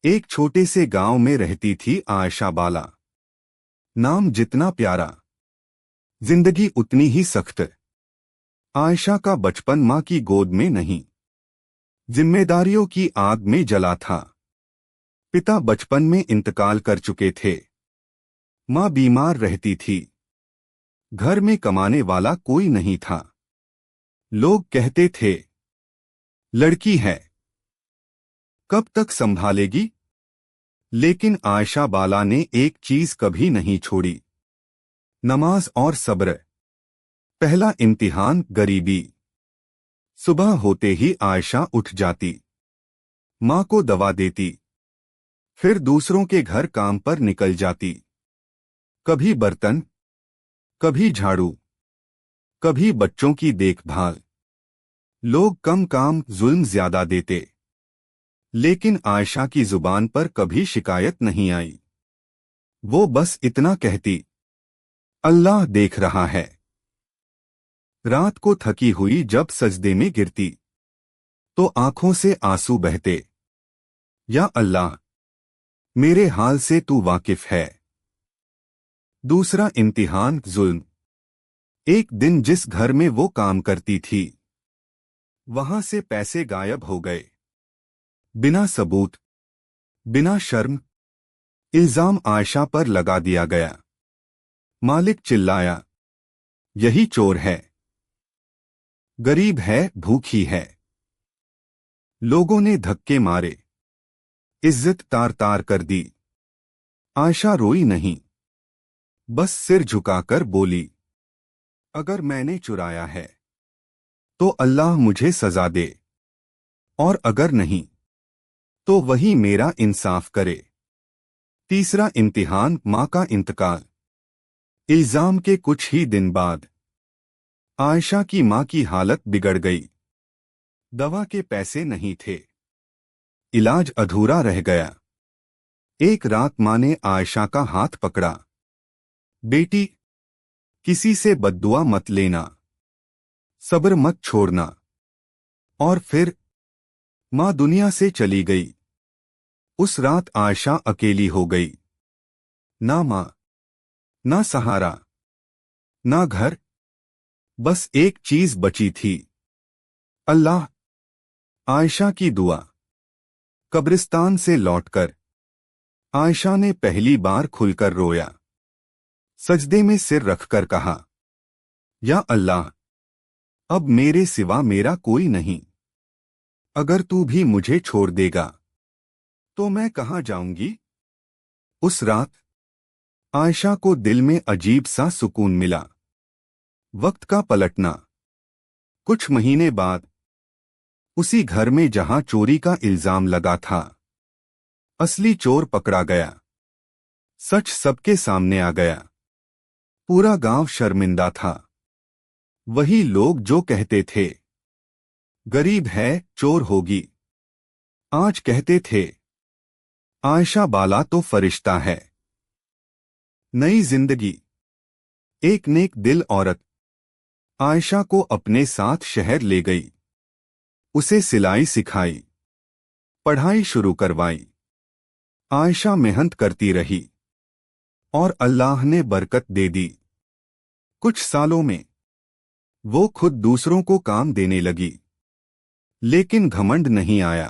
एक छोटे से गांव में रहती थी आयशा बाला। नाम जितना प्यारा, जिंदगी उतनी ही सख्त। आयशा का बचपन मां की गोद में नहीं, जिम्मेदारियों की आग में जला था। पिता बचपन में इंतकाल कर चुके थे। मां बीमार रहती थी। घर में कमाने वाला कोई नहीं था। लोग कहते थे, लड़की है, कब तक संभालेगी। लेकिन आयशा बाला ने एक चीज कभी नहीं छोड़ी, नमाज और सब्र। पहला इम्तिहान गरीबी। सुबह होते ही आयशा उठ जाती, मां को दवा देती, फिर दूसरों के घर काम पर निकल जाती। कभी बर्तन, कभी झाड़ू, कभी बच्चों की देखभाल। लोग कम काम, जुल्म ज्यादा देते, लेकिन आयशा की जुबान पर कभी शिकायत नहीं आई। वो बस इतना कहती, अल्लाह देख रहा है। रात को थकी हुई जब सजदे में गिरती, तो आंखों से आंसू बहते। या अल्लाह, मेरे हाल से तू वाकिफ है। दूसरा इम्तिहान जुल्म। एक दिन जिस घर में वो काम करती थी, वहां से पैसे गायब हो गए। बिना सबूत, बिना शर्म, इल्जाम आयशा पर लगा दिया गया। मालिक चिल्लाया, यही चोर है, गरीब है, भूखी है। लोगों ने धक्के मारे, इज्जत तार तार कर दी। आयशा रोई नहीं, बस सिर झुकाकर बोली, अगर मैंने चुराया है तो अल्लाह मुझे सजा दे, और अगर नहीं तो वही मेरा इंसाफ करे। तीसरा इम्तिहान मां का इंतकाल। इल्जाम के कुछ ही दिन बाद आयशा की मां की हालत बिगड़ गई। दवा के पैसे नहीं थे, इलाज अधूरा रह गया। एक रात मां ने आयशा का हाथ पकड़ा, बेटी, किसी से बद्दुआ मत लेना, सब्र मत छोड़ना। और फिर मां दुनिया से चली गई। उस रात आयशा अकेली हो गई। ना मां, ना सहारा, ना घर, बस एक चीज बची थी, अल्लाह। आयशा की दुआ। कब्रिस्तान से लौटकर आयशा ने पहली बार खुलकर रोया। सजदे में सिर रखकर कहा, या अल्लाह, अब मेरे सिवा मेरा कोई नहीं। अगर तू भी मुझे छोड़ देगा तो मैं कहां जाऊंगी। उस रात आयशा को दिल में अजीब सा सुकून मिला। वक्त का पलटना। कुछ महीने बाद उसी घर में जहां चोरी का इल्जाम लगा था, असली चोर पकड़ा गया। सच सबके सामने आ गया। पूरा गांव शर्मिंदा था। वही लोग जो कहते थे, गरीब है, चोर होगी, आज कहते थे, आयशा बाला तो फरिश्ता है। नई जिंदगी। एक नेक दिल औरत आयशा को अपने साथ शहर ले गई। उसे सिलाई सिखाई, पढ़ाई शुरू करवाई। आयशा मेहनत करती रही और अल्लाह ने बरकत दे दी। कुछ सालों में वो खुद दूसरों को काम देने लगी, लेकिन घमंड नहीं आया।